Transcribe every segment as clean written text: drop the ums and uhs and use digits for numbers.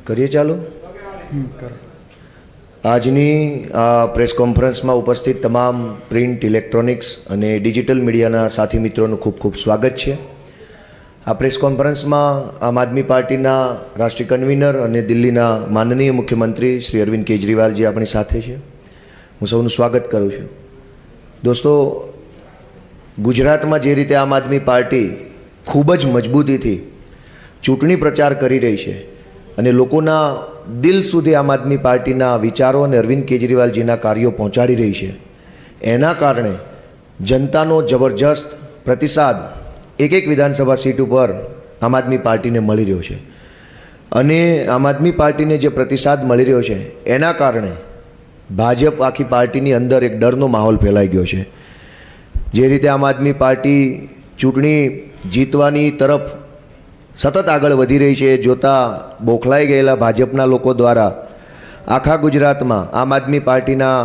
કરીએ ચાલુ. આજની આ પ્રેસ કોન્ફરન્સમાં ઉપસ્થિત તમામ પ્રિન્ટ, ઇલેક્ટ્રોનિક્સ અને ડિજિટલ મીડિયાના સાથી મિત્રોનું ખૂબ ખૂબ સ્વાગત છે. આ પ્રેસ કોન્ફરન્સમાં આમ આદમી પાર્ટીના રાષ્ટ્રીય કન્વીનર અને દિલ્હીના માનનીય મુખ્યમંત્રી શ્રી અરવિંદ કેજરીવાલજી આપણી સાથે છે. હું સૌનું સ્વાગત કરું છું. દોસ્તો, ગુજરાતમાં જે રીતે આમ આદમી પાર્ટી ખૂબ જ મજબૂતીથી ચૂંટણી પ્રચાર કરી રહી છે અને લોકોના દિલ સુધી આમ આદમી પાર્ટીના વિચારો અને અરવિંદ કેજરીવાલજીના કાર્યો પહોંચાડી રહી છે, એના કારણે જનતાનો જબરજસ્ત પ્રતિસાદ એક વિધાનસભા સીટ ઉપર આમ આદમી પાર્ટીને મળી રહ્યો છે. અને આમ આદમી પાર્ટીને જે પ્રતિસાદ મળી રહ્યો છે એના કારણે ભાજપ આખી પાર્ટીની અંદર એક ડરનો માહોલ ફેલાઈ ગયો છે. જે રીતે આમ આદમી પાર્ટી ચૂંટણી જીતવાની તરફ સતત આગળ વધી રહી છે, જોતાં બોખલાઈ ગયેલા ભાજપના લોકો દ્વારા આખા ગુજરાતમાં આમ આદમી પાર્ટીના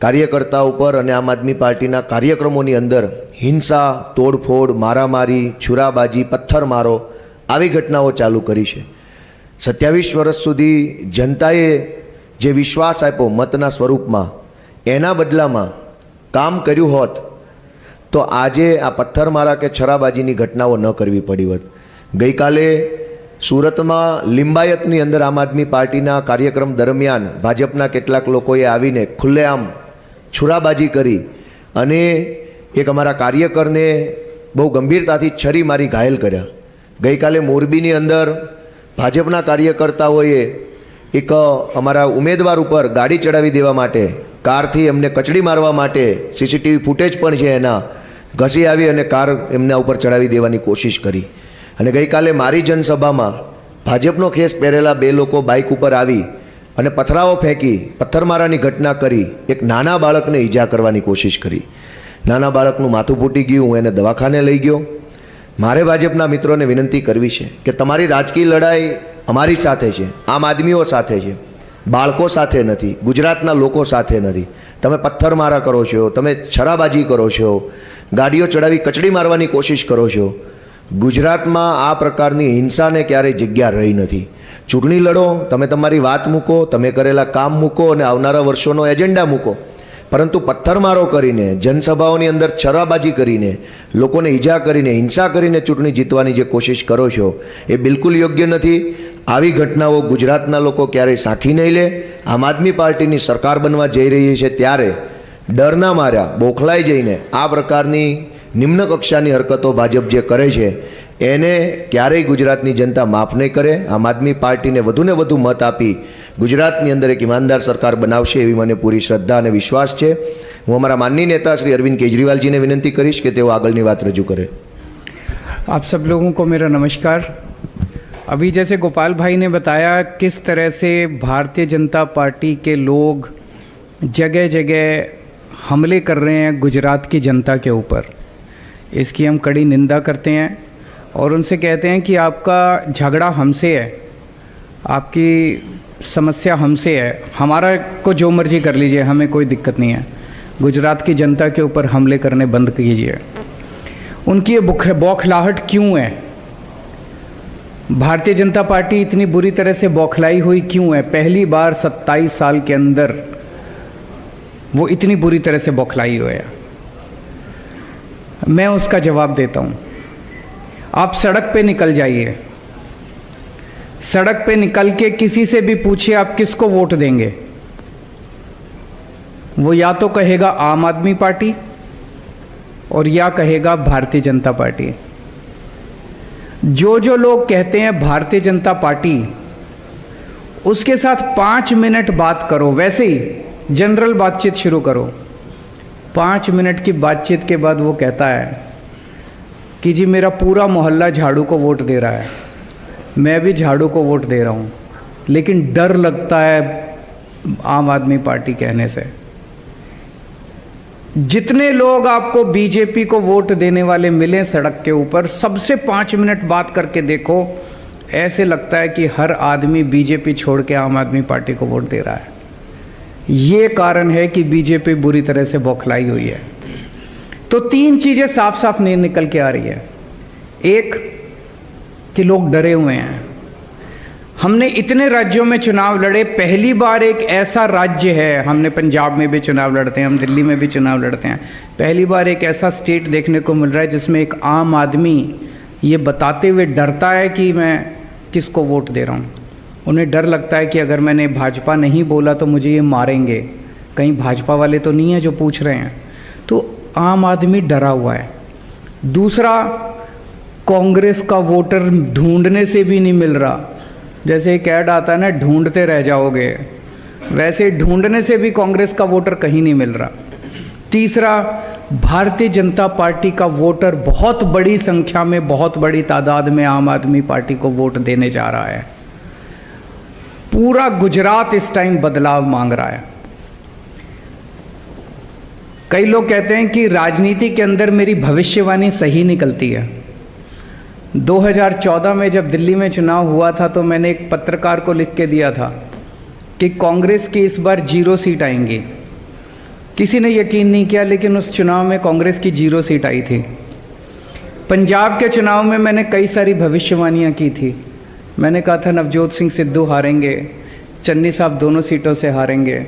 કાર્યકર્તાઓ ઉપર અને આમ આદમી પાર્ટીના કાર્યક્રમોની અંદર હિંસા, તોડફોડ, મારામારી, છુરાબાજી, પથ્થરમારો આવી ઘટનાઓ ચાલુ કરી છે. 27 વર્ષ સુધી જનતાએ જે વિશ્વાસ આપ્યો મતના સ્વરૂપમાં, એના બદલામાં કામ કર્યું હોત તો આજે આ પથ્થરમારા કે છરાબાજીની ઘટનાઓ ન કરવી પડી હોત. ગઈકાલે સુરતમાં લિંબાયતની અંદર આમ આદમી પાર્ટીના કાર્યક્રમ દરમિયાન ભાજપના કેટલાક લોકોએ આવીને ખુલ્લેઆમ છુરાબાજી કરી અને એક અમારા કાર્યકરને બહુ ગંભીરતાથી છરી મારી ઘાયલ કર્યા. ગઈકાલે મોરબીની અંદર ભાજપના કાર્યકર્તાઓએ એક અમારા ઉમેદવાર ઉપર ગાડી ચડાવી દેવા માટે, કારથી એમને કચડી મારવા માટે સીસીટીવી ફૂટેજ પણ છે એના, ઘસી આવી અને કાર એમના ઉપર ચડાવી દેવાની કોશિશ કરી. અને ગઈકાલે મારી જનસભામાં ભાજપનો ખેસ પહેરેલા 2 લોકો બાઇક ઉપર આવી અને પથરાઓ ફેંકી પથ્થરમારાની ઘટના કરી એક નાના બાળકને ઈજા કરવાની કોશિશ કરી. નાના બાળકનું માથું ફૂટી ગયું, હું એને દવાખાને લઈ ગયો. મારે ભાજપના મિત્રોને વિનંતી કરવી છે કે તમારી રાજકીય લડાઈ અમારી સાથે છે, આમ આદમીઓ સાથે છે, બાળકો સાથે નથી, ગુજરાતના લોકો સાથે નથી. તમે પથ્થરમારા કરો છો, તમે છરાબાજી કરો છો, ગાડીઓ ચડાવી કચડી મારવાની કોશિશ કરો છો. ગુજરાતમાં આ પ્રકારની હિંસાને ક્યારેય જગ્યા રહી નથી. ચૂંટણી લડો, તમે તમારી વાત મૂકો, તમે કરેલા કામ મૂકો અને આવનારા વર્ષોનો એજન્ડા મૂકો, પરંતુ પથ્થરમારો કરીને, જનસભાઓની અંદર છરાબાજી કરીને, લોકોને ઈજા કરીને, હિંસા કરીને ચૂંટણી જીતવાની જે કોશિશ કરો છો એ બિલકુલ યોગ્ય નથી. આવી ઘટનાઓ ગુજરાતના લોકો ક્યારેય સાંખી નહીં લે. આમ આદમી પાર્ટીની સરકાર બનવા જઈ રહી છે ત્યારે ડરના માર્યા બોખલાઈ જઈને આ પ્રકારની નિમ્ન કક્ષાની હરકતો ભાજપ જે કરે છે એને ક્યારેય ગુજરાતની જનતા માફ નહીં કરે. આમ આદમી પાર્ટીને વધુને વધુ મત આપી ગુજરાતની અંદર એક ઈમાનદાર સરકાર બનાવશે એવી મને પૂરી શ્રદ્ધા અને વિશ્વાસ છે. હું અમારા માનનીય નેતા શ્રી અરવિંદ કેજરીવાલજીને વિનંતી કરીશ કે તેઓ આગળની વાત રજૂ કરે. आप सब लोगों को मेरा नमस्कार. अभी जैसे गोपाल भाई ने बताया किस तरह से भारतीय जनता पार्टी के लोग जगह जगह हमले कर रहे हैं गुजरात की जनता के ऊपर, इसकी हम कड़ी निंदा करते हैं और उनसे कहते हैं कि आपका झगड़ा हमसे है, आपकी समस्या हमसे है, हमारा को जो मर्जी कर लीजिए, हमें कोई दिक्कत नहीं है. गुजरात की जनता के ऊपर हमले करने बंद कीजिए. उनकी ये बौखलाहट क्यों है? भारतीय जनता पार्टी इतनी बुरी तरह से बौखलाई हुई क्यों है? पहली बार 27 साल के अंदर वो इतनी बुरी तरह से बौखलाई हुए है. मैं उसका जवाब देता हूँ. आप सड़क पे निकल जाइए, सड़क पे निकल के किसी से भी पूछिए आप किसको वोट देंगे, वो या तो कहेगा आम आदमी पार्टी और या कहेगा भारतीय जनता पार्टी. जो लोग कहते हैं भारतीय जनता पार्टी, उसके साथ 5 मिनट बात करो, वैसे ही जनरल बातचीत शुरू करो. 5 मिनट की बातचीत के बाद वो कहता है कि जी मेरा पूरा मोहल्ला झाड़ू को वोट दे रहा है, मैं भी झाड़ू को वोट दे रहा हूँ, लेकिन डर लगता है आम आदमी पार्टी कहने से. जितने लोग आपको बीजेपी को वोट देने वाले मिले सड़क के ऊपर, सबसे 5 मिनट बात करके देखो, ऐसे लगता है कि हर आदमी बीजेपी छोड़ के आम आदमी पार्टी को वोट दे रहा है. ये कारण है कि बीजेपी बुरी तरह से बौखलाई हुई है. तो 3 चीज़ें साफ साफ नहीं निकल के आ रही है. एक कि लोग डरे हुए हैं. हमने इतने राज्यों में चुनाव लड़े, पहली बार एक ऐसा राज्य है, हमने पंजाब में भी चुनाव लड़ते हैं, हम दिल्ली में भी चुनाव लड़ते हैं, पहली बार एक ऐसा स्टेट देखने को मिल रहा है जिसमें एक आम आदमी ये बताते हुए डरता है कि मैं किसको वोट दे रहा हूँ। उन्हें डर लगता है कि अगर मैंने भाजपा नहीं बोला तो मुझे ये मारेंगे, कहीं भाजपा वाले तो नहीं है जो पूछ रहे हैं। तो आम आदमी डरा हुआ है। दूसरा, कांग्रेस का वोटर ढूंढने से भी नहीं मिल रहा। जैसे एक ऐड आता है ना, ढूंढते रह जाओगे, वैसे ढूंढने से भी कांग्रेस का वोटर कहीं नहीं मिल रहा। तीसरा, भारतीय जनता पार्टी का वोटर बहुत बड़ी संख्या में, बहुत बड़ी तादाद में आम आदमी पार्टी को वोट देने जा रहा है। पूरा गुजरात इस टाइम बदलाव मांग रहा है। कई लोग कहते हैं कि राजनीति के अंदर मेरी भविष्यवाणी सही निकलती है। 2014 में जब दिल्ली में चुनाव हुआ था तो मैंने एक पत्रकार को लिख के दिया था कि कांग्रेस की इस बार 0 सीट आएंगी। किसी ने यकीन नहीं किया, लेकिन उस चुनाव में कांग्रेस की 0 सीट आई थी। पंजाब के चुनाव में मैंने कई सारी भविष्यवाणियां की थी। मैंने कहा था नवजोत सिंह सिद्धू हारेंगे, चन्नी साहब दोनों सीटों से हारेंगे,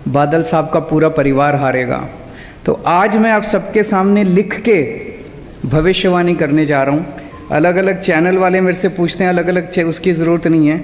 बादल साहब का पूरा परिवार हारेगा। तो आज मैं आप सबके सामने लिख के भविष्यवाणी करने जा रहा हूँ। अलग अलग चैनल वाले मेरे से पूछते हैं, अलग अलग उसकी ज़रूरत नहीं है।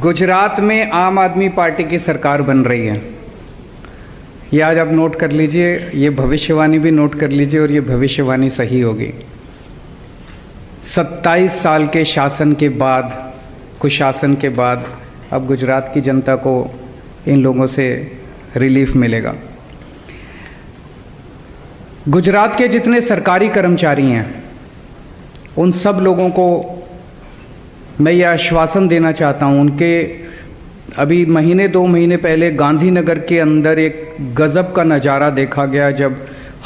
गुजरात में आम आदमी पार्टी की सरकार बन रही है। ये आज आप नोट कर लीजिए, ये भविष्यवाणी भी नोट कर लीजिए और ये भविष्यवाणी सही होगी। 27 साल के शासन के बाद, कुशासन के बाद अब गुजरात की जनता को इन लोगों से रिलीफ मिलेगा। गुजरात के जितने सरकारी कर्मचारी हैं उन सब लोगों को मैं ये आश्वासन देना चाहता हूँ। उनके अभी महीने 2 महीने पहले गांधीनगर के अंदर एक गज़ब का नज़ारा देखा गया जब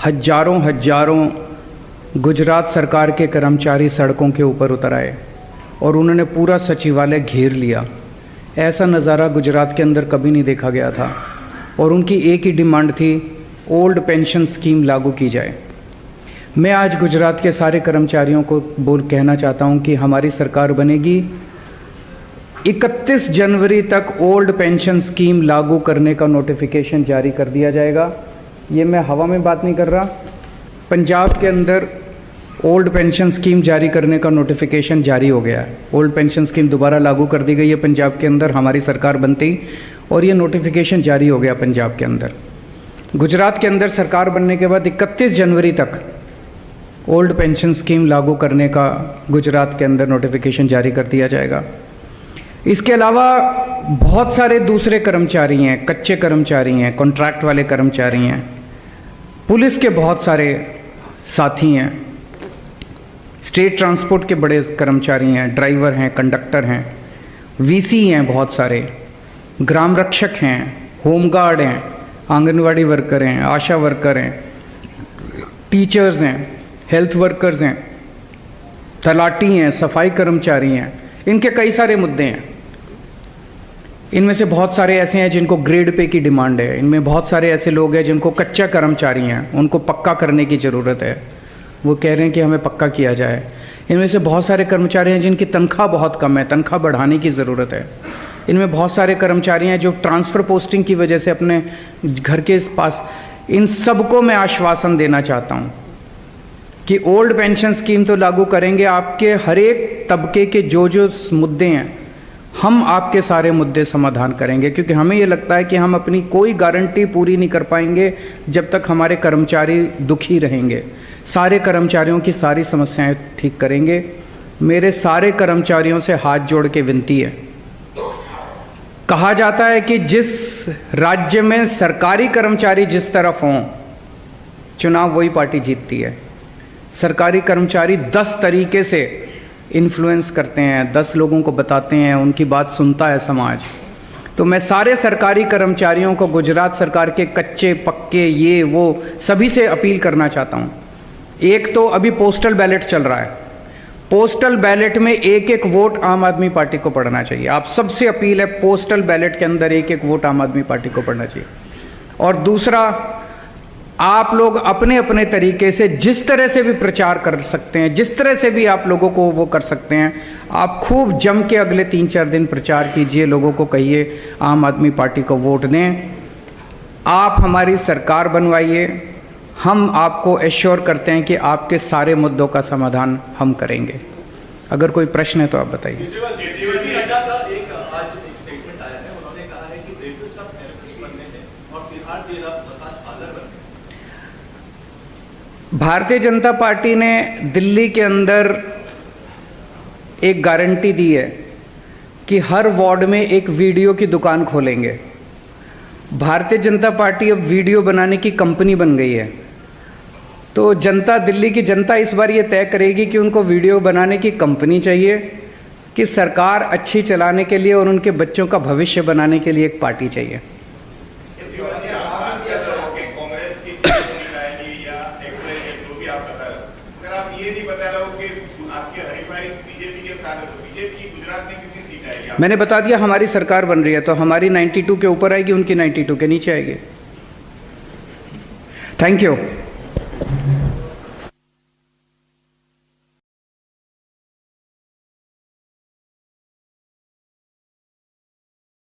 हजारों गुजरात सरकार के कर्मचारी सड़कों के ऊपर उतर आए और उन्होंने पूरा सचिवालय घेर लिया। ऐसा नज़ारा गुजरात के अंदर कभी नहीं देखा गया था। और उनकी एक ही डिमांड थी, ओल्ड पेंशन स्कीम लागू की जाए। मैं आज गुजरात के सारे कर्मचारियों को कहना चाहता हूं कि हमारी सरकार बनेगी, 31 जनवरी तक ओल्ड पेंशन स्कीम लागू करने का नोटिफिकेशन जारी कर दिया जाएगा। ये मैं हवा में बात नहीं कर रहा। पंजाब के अंदर ओल्ड पेंशन स्कीम जारी करने का नोटिफिकेशन जारी हो गया है। ओल्ड पेंशन स्कीम दोबारा लागू कर दी गई है पंजाब के अंदर हमारी सरकार बनते ही, और ये नोटिफिकेशन जारी हो गया पंजाब के अंदर। गुजरात के अंदर सरकार बनने के बाद 31 जनवरी तक ओल्ड पेंशन स्कीम लागू करने का गुजरात के अंदर नोटिफिकेशन जारी कर दिया जाएगा। इसके अलावा बहुत सारे दूसरे कर्मचारी हैं, कच्चे कर्मचारी हैं, कॉन्ट्रैक्ट वाले कर्मचारी हैं, पुलिस के बहुत सारे साथी हैं, स्टेट ट्रांसपोर्ट के बड़े कर्मचारी हैं, ड्राइवर हैं, कंडक्टर हैं, वीसी हैं, बहुत सारे ग्राम रक्षक हैं, होमगार्ड हैं, आंगनवाड़ी वर्कर हैं, आशा वर्कर हैं, टीचर्स हैं, हेल्थ वर्कर्स हैं, तलाटी हैं, सफाई कर्मचारी हैं। इनके कई सारे मुद्दे हैं। इनमें से बहुत सारे ऐसे हैं जिनको ग्रेड पे की डिमांड है। इनमें बहुत सारे ऐसे लोग हैं जिनको कच्चा कर्मचारी हैं, उनको पक्का करने की ज़रूरत है, वो कह रहे हैं कि हमें पक्का किया जाए। इनमें से बहुत सारे कर्मचारी हैं जिनकी तनख्वाह बहुत कम है, तनख्वाह बढ़ाने की ज़रूरत है। इनमें बहुत सारे कर्मचारी हैं जो ट्रांसफ़र पोस्टिंग की वजह से अपने घर के पास। इन सबको मैं आश्वासन देना चाहता हूँ कि ओल्ड पेंशन स्कीम तो लागू करेंगे, आपके हर एक तबके के जो मुद्दे हैं हम आपके सारे मुद्दे समाधान करेंगे, क्योंकि हमें ये लगता है कि हम अपनी कोई गारंटी पूरी नहीं कर पाएंगे जब तक हमारे कर्मचारी दुखी रहेंगे। सारे कर्मचारियों की सारी समस्याएं ठीक करेंगे। मेरे सारे कर्मचारियों से हाथ जोड़ के विनती है। कहा जाता है कि जिस राज्य में सरकारी कर्मचारी जिस तरफ हों चुनाव वही पार्टी जीतती है। सरकारी कर्मचारी 10 तरीके से इन्फ्लुएंस करते हैं, 10 लोगों को बताते हैं, उनकी बात सुनता है समाज। तो मैं सारे सरकारी कर्मचारियों को, गुजरात सरकार के कच्चे पक्के ये वो सभी से अपील करना चाहता हूँ। एक तो अभी पोस्टल बैलेट चल रहा है, पोस्टल बैलेट में एक एक वोट आम आदमी पार्टी को पड़ना चाहिए। आप सबसे अपील है, पोस्टल बैलेट के अंदर एक एक वोट आम आदमी पार्टी को पड़ना चाहिए। और दूसरा, आप लोग अपने अपने तरीके से जिस तरह से भी प्रचार कर सकते हैं, जिस तरह से भी आप लोगों को वो कर सकते हैं, आप खूब जम के अगले 3-4 दिन प्रचार कीजिए, लोगों को कहिए आम आदमी पार्टी को वोट दें, आप हमारी सरकार बनवाइए। हम आपको एश्योर करते हैं कि आपके सारे मुद्दों का समाधान हम करेंगे। अगर कोई प्रश्न है तो आप बताइए। भारतीय जनता पार्टी ने दिल्ली के अंदर एक गारंटी दी है कि हर वार्ड में एक वीडियो की दुकान खोलेंगे। भारतीय जनता पार्टी अब वीडियो बनाने की कंपनी बन गई है। तो जनता, दिल्ली की जनता इस बार ये तय करेगी कि उनको वीडियो बनाने की कंपनी चाहिए कि सरकार अच्छी चलाने के लिए और उनके बच्चों का भविष्य बनाने के लिए एक पार्टी चाहिए। मैंने बता दिया, हमारी सरकार बन रही है तो हमारी 92 के ऊपर आएगी, उनकी 92 के नीचे आएगी। Thank you.